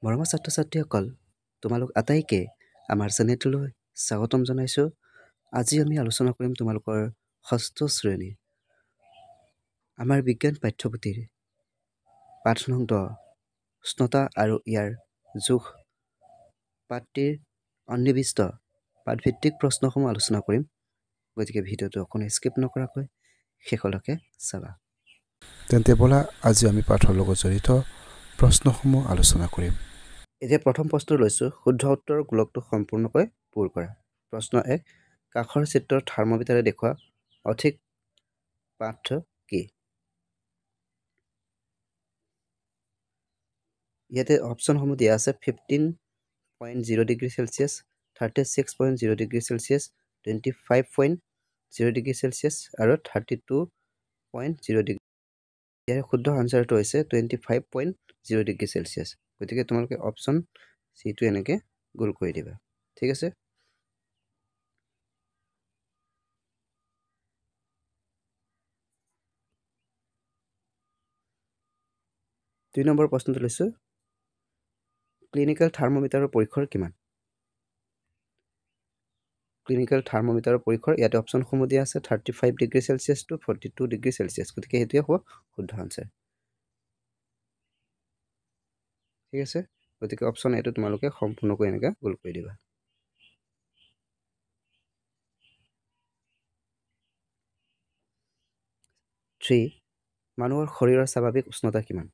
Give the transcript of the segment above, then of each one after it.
মৰমৰ ছাত্ৰ-ছাত্ৰীসকল, তোমালোক আটাইকে আমাৰ চেনেলটোলৈ স্বাগতম জনাইছোঁ। আজি আমি আলোচনা কৰিম তোমালোকৰ ষষ্ঠ শ্ৰেণী আমাৰ বিজ্ঞান পাঠ্যপুথিৰ পাঠ নং 10 উষ্ণতা আৰু ইয়াৰ জোখ পাঠটিৰ সন্নিৱিষ্ট পাঠভিত্তিক প্ৰশ্নসমূহ আলোচনা কৰিম। গতিকে ভিডিঅ'টো অকণো স্কিপ নকৰাকৈ শেষলৈকে চাবা। তেন্তে ব'লা আজি আমি পাঠৰ লগত জড়িত প্ৰশ্নসমূহ আলোচনা কৰিম। এতিয়া প্ৰথম প্ৰশ্ন লৈছোঁ, শুদ্ধ উত্তৰ গোলকটো সম্পূৰ্ণকৈ পূৰ কৰা। প্ৰশ্ন 1, কাষৰ চিত্ৰৰ থাৰ্মোমিটাৰে দেখুওৱা সঠিক পাঠটো কি? ইয়াতে অপশ্যনসমূহ দিয়া আছে 15.0 degree Celsius, 36.0 degree Celsius, 25.0 degree Celsius আৰু 32.0 ডিগ্ৰী। ইয়াৰ শুদ্ধ আনচাৰটো হৈছে 25.0 ডিগ্ৰী চেলচিয়াছ। গতিকে তোমালোকে অপশ্যন চিটো এনেকৈ গোল কৰি দিবা। ঠিক আছে। দুই নম্বৰ প্ৰশ্নটো লৈছোঁ, ক্লিনিকেল থাৰ্মোমিটাৰৰ পৰিসৰ কিমান? ক্লিনিকেল থাৰ্মোমিটাৰৰ পৰিসৰ ইয়াতে অপশ্যনসমূহ দিয়া আছে 35 degree Celsius two 42 degree Celsius. গতিকে সেইটোৱে হ'ব শুদ্ধ আনচাৰ। ঠিক আছে। গতিকে অপশ্যন এইটো তোমালোকে সম্পূৰ্ণকৈ এনেকৈ গোল কৰি দিবা। 3, মানুহৰ শৰীৰৰ স্বাভাৱিক উষ্ণতা কিমান?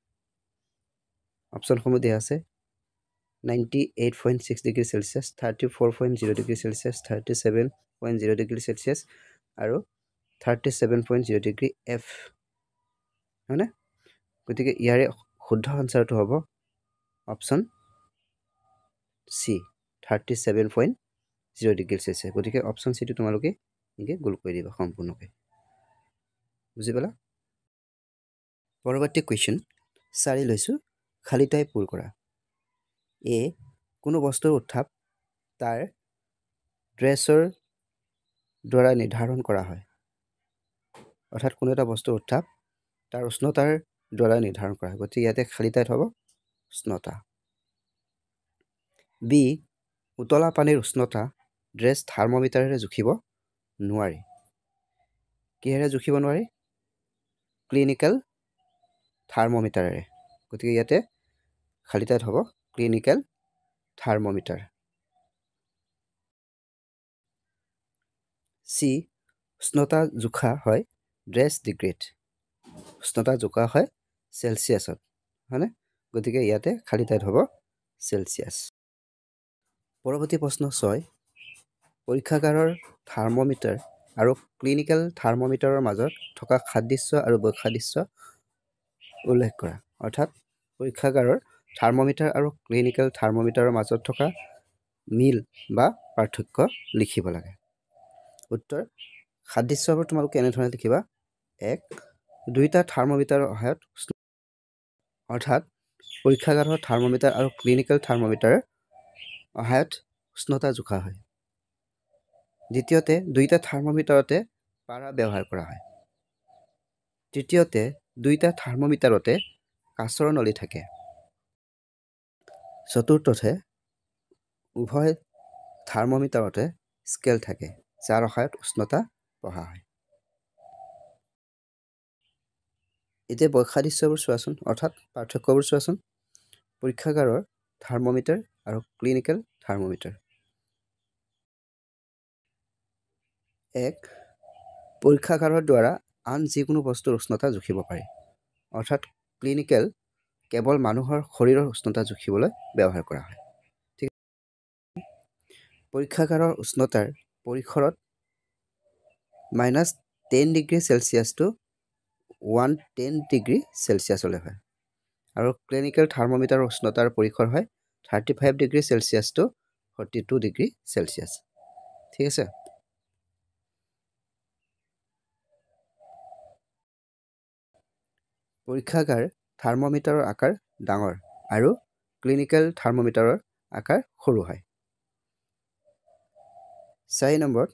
অপশ্যনসমূহ দিয়া আছে 98.6 degree Celsius, 34.0 degree Celsius, 37.0 degree Celsius আৰু 37.0 ডিগ্ৰী এফ। হয়নে? গতিকে ইয়াৰে শুদ্ধ আনচাৰটো হ'ব অপশ্যন চি 37.0 ডিগ্ৰী চেলচিয়াছ। গতিকে অপশ্যন চিটো তোমালোকে এনেকৈ গোল কৰি দিবা সম্পূৰ্ণকৈ। বুজি পালা? পৰৱৰ্তী কুৱেশ্যন 4 লৈছোঁ, খালী ঠাই পূৰ কৰা। এ, কোনো বস্তুৰ উত্তাপ তাৰ ড্ৰেছৰ দ্বাৰা নিৰ্ধাৰণ কৰা হয়। অৰ্থাৎ কোনো এটা বস্তুৰ উত্তাপ তাৰ উষ্ণতাৰ দ্বাৰা নিৰ্ধাৰণ কৰা হয়। গতিকে ইয়াতে খালী ঠাইত হ'ব উষ্ণতা। বি, উতলা পানীৰ উষ্ণতা ড্ৰেছ থাৰ্মোমিটাৰেৰে জুখিব নোৱাৰি। কিহেৰে জুখিব নোৱাৰি? ক্লিনিকেল থাৰ্মোমিটাৰেৰে। গতিকে ইয়াতে খালী ঠাইত হ'ব ক্লিনিকেল থাৰ্মোমিটাৰ। চি, উষ্ণতা জোখা হয় ড্ৰেছ ডিগ্ৰীত। উষ্ণতা জোখা হয় চেলচিয়াছত। হয়নে? গতিকে ইয়াতে খালী ঠাইত হ'ব চেলচিয়াছ। পৰৱৰ্তী প্ৰশ্ন 6, পৰীক্ষাগাৰৰ থাৰ্মোমিটাৰ আৰু ক্লিনিকেল থাৰ্মোমিটাৰৰ মাজত থকা সাদৃশ্য আৰু বৈসাদৃশ্য উল্লেখ কৰা। অৰ্থাৎ পৰীক্ষাগাৰৰ থাৰ্মোমিটাৰ আৰু ক্লিনিকেল থাৰ্মোমিটাৰৰ মাজত থকা মিল বা পাৰ্থক্য লিখিব লাগে। উত্তৰ, সাদৃশ্যবোৰ তোমালোকে এনেধৰণে লিখিবা। 1, দুয়োটা থাৰ্মোমিটাৰৰ সহায়ত অৰ্থাৎ পৰীক্ষাগাৰৰ থাৰ্মোমিটাৰ আৰু ক্লিনিকেল থাৰ্মোমিটাৰৰ সহায়ত উষ্ণতা জোখা হয়। দ্বিতীয়তে, দুয়োটা থাৰ্মোমিটাৰতে পাৰা ব্যৱহাৰ কৰা হয়। তৃতীয়তে, দুয়োটা থাৰ্মোমিটাৰতে কাঁচৰ নলী থাকে। চতুৰ্থতে, উভয় থাৰ্মোমিটাৰতে স্কেল থাকে, যাৰ সহায়ত উষ্ণতা পঢ়া হয়। এতিয়া বৈসাদৃশ্যবোৰ চোৱাচোন, অৰ্থাৎ পাৰ্থক্যবোৰ চোৱাচোন। পৰীক্ষাগাৰৰ থাৰ্মোমিটাৰ আৰু ক্লিনিকেল থাৰ্মোমিটাৰ। 1, পৰীক্ষাগাৰৰ দ্বাৰা আন যিকোনো বস্তুৰ উষ্ণতা জুখিব পাৰি। অৰ্থাৎ ক্লিনিকেল কেৱল মানুহৰ শৰীৰৰ উষ্ণতা জুখিবলৈ ব্যৱহাৰ কৰা হয়। ঠিক, পৰীক্ষাগাৰৰ উষ্ণতাৰ পৰিসৰত -10 ডিগ্ৰী চেলচিয়াছ টু 110 ডিগ্ৰী চেলচিয়াছলৈ হয়। আৰু ক্লিনিকেল থাৰ্মোমিটাৰৰ উষ্ণতাৰ পৰিসৰ হয় 35 degree Celsius two 42 degree Celsius. ঠিক আছে। পৰীক্ষাগাৰ থাৰ্মোমিটাৰৰ আকাৰ ডাঙৰ আৰু ক্লিনিকেল থাৰ্মোমিটাৰৰ আকাৰ সৰু হয়। 4 নম্বৰত,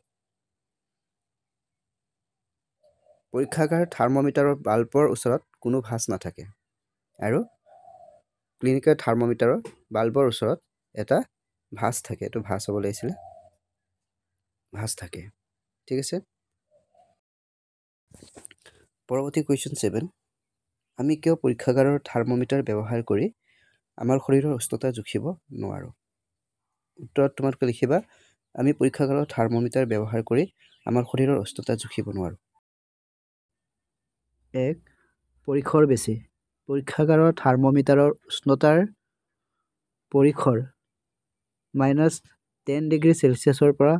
পৰীক্ষাগাৰ থাৰ্মোমিটাৰৰ বাল্বৰ ওচৰত কোনো ভাঁজ নাথাকে আৰু ক্লিনিকেল থাৰ্মোমিটাৰৰ বাল্বৰ ওচৰত এটা ভাঁজ থাকে, এইটো ভাঁজ হ'ব লাগিছিলে, ভাঁজ থাকে। ঠিক আছে। পৰৱৰ্তী কুৱেশ্যন 7, আমি কিয় পৰীক্ষাগাৰৰ থাৰ্মোমিটাৰ ব্যৱহাৰ কৰি আমাৰ শৰীৰৰ উষ্ণতা জুখিব নোৱাৰোঁ? উত্তৰত তোমালোকে লিখিবা, আমি পৰীক্ষাগাৰৰ থাৰ্মোমিটাৰ ব্যৱহাৰ কৰি আমাৰ শৰীৰৰ উষ্ণতা জুখিব নোৱাৰোঁ। 1. পৰিসৰ বেছি। পৰীক্ষাগাৰৰ থাৰ্মোমিটাৰৰ উষ্ণতাৰ পৰিসৰ -10 ডিগ্ৰী চেলছিয়াছৰ পৰা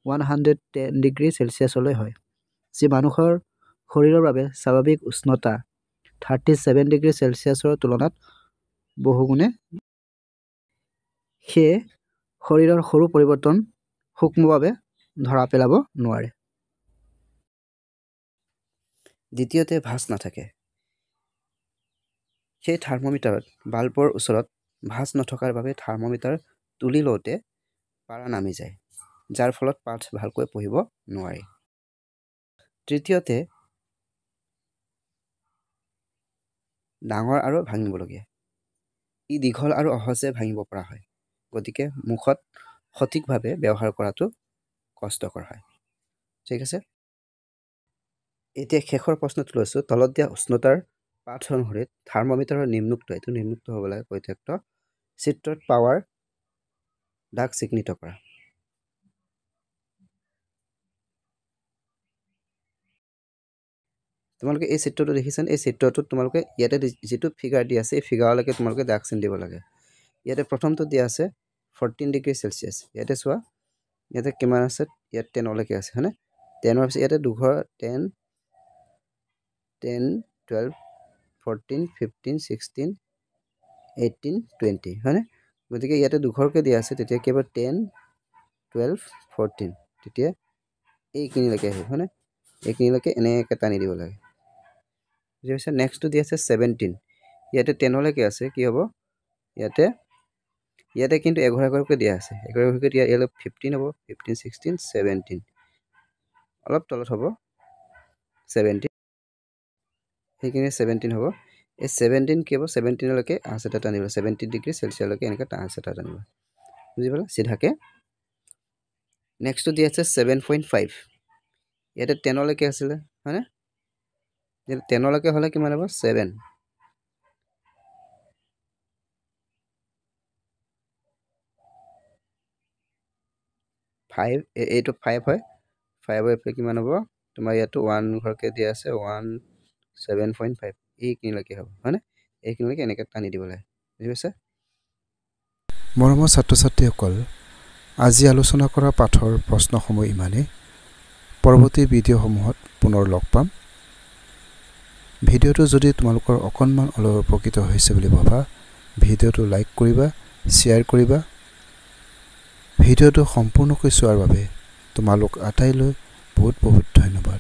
110 ডিগ্ৰী চেলছিয়াছলৈ হয়, যি মানুহৰ শৰীৰৰ বাবে স্বাভাৱিক উষ্ণতা 37 ডিগ্ৰী চেলছিয়াছৰ তুলনাত বহুগুণে। সেয়ে শৰীৰৰ সৰু পৰিৱৰ্তন সূক্ষ্মভাৱে ধৰা পেলাব নোৱাৰে। দ্বিতীয়তে, ভাঁজ নাথাকে। সেই থাৰ্মোমিটাৰত বাল্বৰ ওচৰত ভাঁজ নথকাৰ বাবে থাৰ্মোমিটাৰ তুলি লওঁতে পাৰা নামি যায়, যাৰ ফলত পাঠ ভালকৈ পঢ়িব নোৱাৰি। তৃতীয়তে, ডাঙৰ আৰু ভাঙিবলগীয়া। ই দীঘল আৰু সহজে ভাঙিব পৰা হয়, গতিকে মুখত সঠিকভাৱে ব্যৱহাৰ কৰাটো কষ্টকৰ হয়। ঠিক আছে। এতিয়া শেষৰ প্ৰশ্নটো লৈছোঁ, তলত দিয়া উষ্ণতাৰ পাঠ অনুসৰি থাৰ্মোমিটাৰৰ নিম্নোক্ত, এইটো নিম্নোক্ত হ'ব লাগে প্ৰত্যেকটো চিত্ৰত পাৱাৰ দাগ চিহ্নিত কৰা। তোমালোকে এই চিত্ৰটো দেখিছেনে? এই চিত্ৰটোত তোমালোকে ইয়াতে যিটো ফিগাৰ দি আছে, এই ফিগাৰলৈকে তোমালোকে দাগ চিন দিব লাগে। ইয়াতে প্ৰথমটো দিয়া আছে 14 ডিগ্ৰী চেলছিয়াছ। ইয়াতে চোৱা, ইয়াতে কিমান আছে? ইয়াত 10লৈকে আছে, হয়নে? 10ৰ পিছত ইয়াতে দুঘৰ 10, 12, 14, 15, 16, 18, 20, হয়নে? গতিকে ইয়াতে দুঘৰকৈ দিয়া আছে, তেতিয়া কি হ'ব? 10, 12, 14, তেতিয়া এইখিনিলৈকে আহিব, হয়নে? এইখিনিলৈকে এনেকৈ টানি দিব লাগে। বুজি পাইছে? নেক্সটটো দি আছে 17, ইয়াতে 10লৈকে আছে, কি হ'ব? ইয়াতে কিন্তু এঘৰকৈ দিয়া আছে, এঘৰকৈ দিয়া, ইয়ালৈ 15 হ'ব, 15, 16, 17, অলপ তলত হ'ব 17, সেইখিনি 17 হ'ব। এই 17 কি হ'ব? 17লৈকে আঁচ এটা টানিব, 70 ডিগ্ৰী চেলছিয়াছলৈকে এনেকৈ আঁচ এটা টানিব। বুজি পালা? চিধাকৈ। নেক্সটটো দি আছে 7.5, ইয়াতে 10লৈকে আছিলে, হয়নে? 10লৈকে হ'লে কিমান হ'ব? 7, 5, এইটো 5 হয়, 5ৰ এইফালে কিমান হ'ব? তোমাৰ ইয়াতো 1 ঘৰকৈ দিয়া আছে, 1, 7.5, এইখিনিলৈকে হ'ব, হয়নে? এইখিনিলৈকে এনেকৈ টানি দিব লাগে। বুজি পাইছে? মৰমৰ ছাত্ৰ ছাত্ৰীসকল, আজি আলোচনা কৰা পাঠৰ প্ৰশ্নসমূহ ইমানেই। পৰৱৰ্তী ভিডিঅ'সমূহত পুনৰ লগ পাম। ভিডিঅ'টো যদি তোমালোকৰ অকণমান অলপ উপকৃত হৈছে বুলি ভাবা, ভিডিঅ'টো লাইক কৰিবা, শ্বেয়াৰ কৰিবা। ভিডিঅ'টো সম্পূৰ্ণকৈ চোৱাৰ বাবে তোমালোক আটাইলৈ বহুত বহুত ধন্যবাদ।